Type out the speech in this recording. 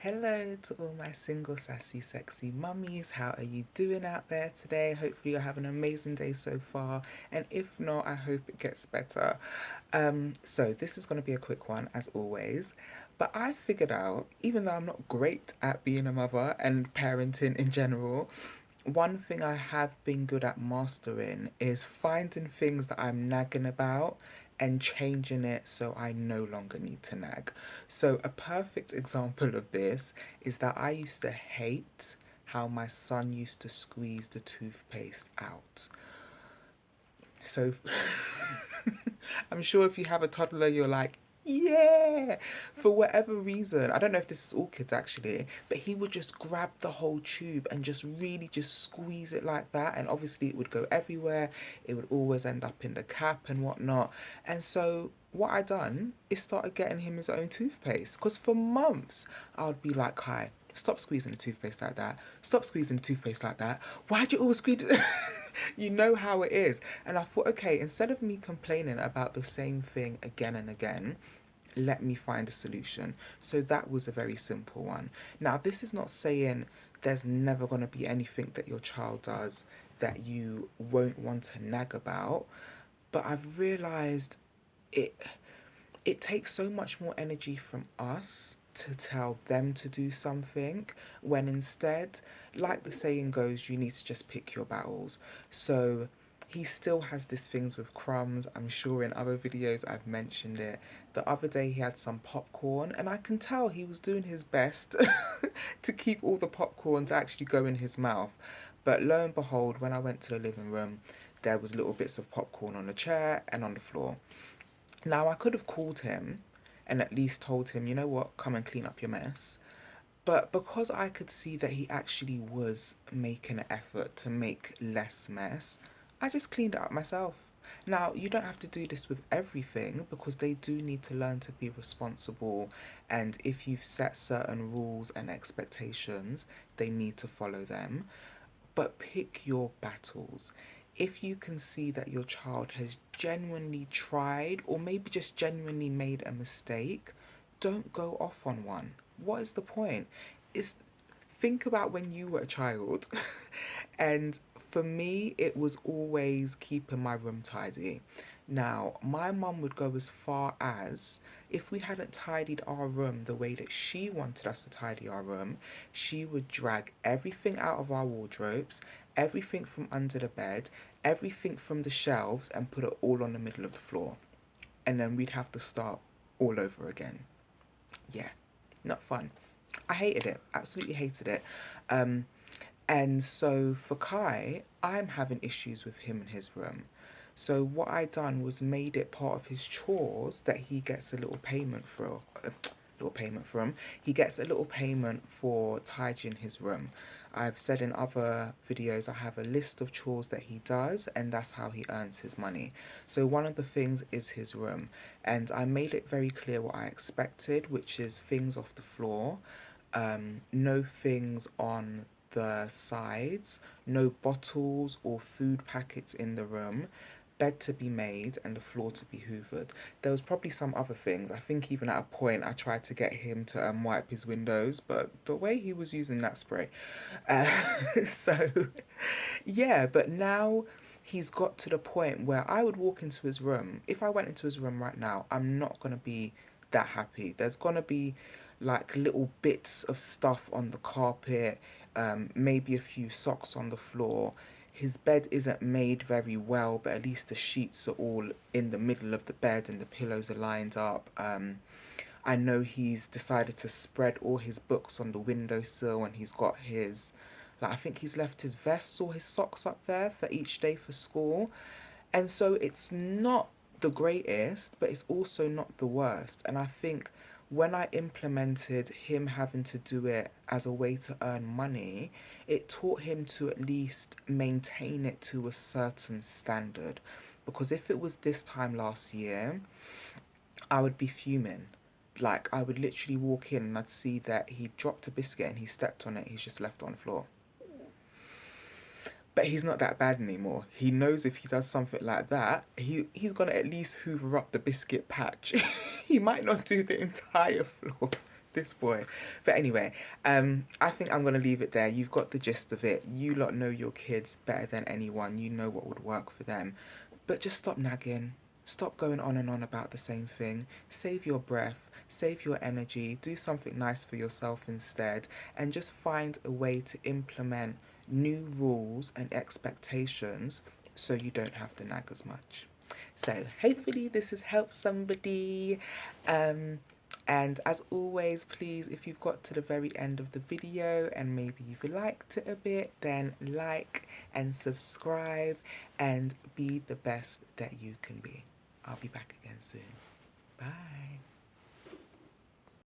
Hello to all my single, sassy, sexy mummies. How are you doing out there today? Hopefully, you're having an amazing day so far. And if not, I hope it gets better. So, this is going to be a quick one, as always. But I figured out, even though I'm not great at being a mother and parenting in general, one thing I have been good at mastering is finding things that I'm nagging about and changing it so I no longer need to nag. So, a perfect example of this is that I used to hate how my son used to squeeze the toothpaste out. So, I'm sure if you have a toddler, you're like, yeah, for whatever reason. I don't know if this is all kids actually, but he would just grab the whole tube and just really just squeeze it like that. And obviously, it would go everywhere. It would always end up in the cap and whatnot. And so, what I done is started getting him his own toothpaste because for months I would be like, "Hi, stop squeezing the toothpaste like that. Stop squeezing the toothpaste like that. Why'd you always squeeze it?" You know how it is. And I thought, okay, instead of me complaining about the same thing again and again, let me find a solution. So that was a very simple one. Now, this is not saying there's never going to be anything that your child does that you won't want to nag about, but I've realized it it takes so much more energy from us to tell them to do something when instead, like the saying goes, you need to just pick your battles. So he still has these things with crumbs. I'm sure in other videos I've mentioned it. The other day he had some popcorn, and I can tell he was doing his best to keep all the popcorn to actually go in his mouth. But lo and behold, when I went to the living room, there was little bits of popcorn on the chair and on the floor. Now, I could have called him and at least told him, you know what, come and clean up your mess. But because I could see that he actually was making an effort to make less mess, I just cleaned it up myself. Now, you don't have to do this with everything because they do need to learn to be responsible. And if you've set certain rules and expectations, they need to follow them, but pick your battles. If you can see that your child has genuinely tried or maybe just genuinely made a mistake, don't go off on one. What is the point? It's think about when you were a child. And for me, it was always keeping my room tidy. Now, my mum would go as far as if we hadn't tidied our room the way that she wanted us to tidy our room, she would drag everything out of our wardrobes, everything from under the bed, everything from the shelves, and put it all on the middle of the floor. And then we'd have to start all over again. Yeah, not fun. I hated it, absolutely hated it. Um, and so for Kai, I'm having issues with him in his room. So what I done was made it part of his chores that he gets a little payment for. Little payment from. He gets a little payment for tidying his room. I've said in other videos I have a list of chores that he does, and that's how he earns his money. So one of the things is his room, and I made it very clear what I expected, which is things off the floor, no things on the sides, no bottles or food packets in the room, bed to be made, and the floor to be hoovered. There was probably some other things. I think even at a point I tried to get him to wipe his windows, but the way he was using that spray. Uh, so, yeah, but now he's got to the point where I would walk into his room. If I went into his room right now, I'm not going to be that happy. There's going to be like little bits of stuff on the carpet, maybe a few socks on the floor. His bed isn't made very well, but at least the sheets are all in the middle of the bed and the pillows are lined up. I know he's decided to spread all his books on the windowsill, and he's got his, like, I think he's left his vests or his socks up there for each day for school. And so it's not the greatest, but it's also not the worst. And I think when I implemented him having to do it as a way to earn money, it taught him to at least maintain it to a certain standard. Because if it was this time last year, I would be fuming. Like, I would literally walk in and I'd see that he dropped a biscuit and he stepped on it, he's just left on the floor. But he's not that bad anymore. He knows if he does something like that, he's gonna at least hoover up the biscuit patch. He might not do the entire floor. This boy. But anyway, I think I'm gonna leave it there. You've got the gist of it. You lot know your kids better than anyone. You know what would work for them. But just stop nagging. Stop going on and on about the same thing. Save your breath, save your energy, do something nice for yourself instead, and just find a way to implement new rules and expectations so you don't have to nag as much. So hopefully this has helped somebody. Um, and as always, please, if you've got to the very end of the video and maybe you've liked it a bit, then like and subscribe and be the best that you can be. I'll be back again soon. Bye.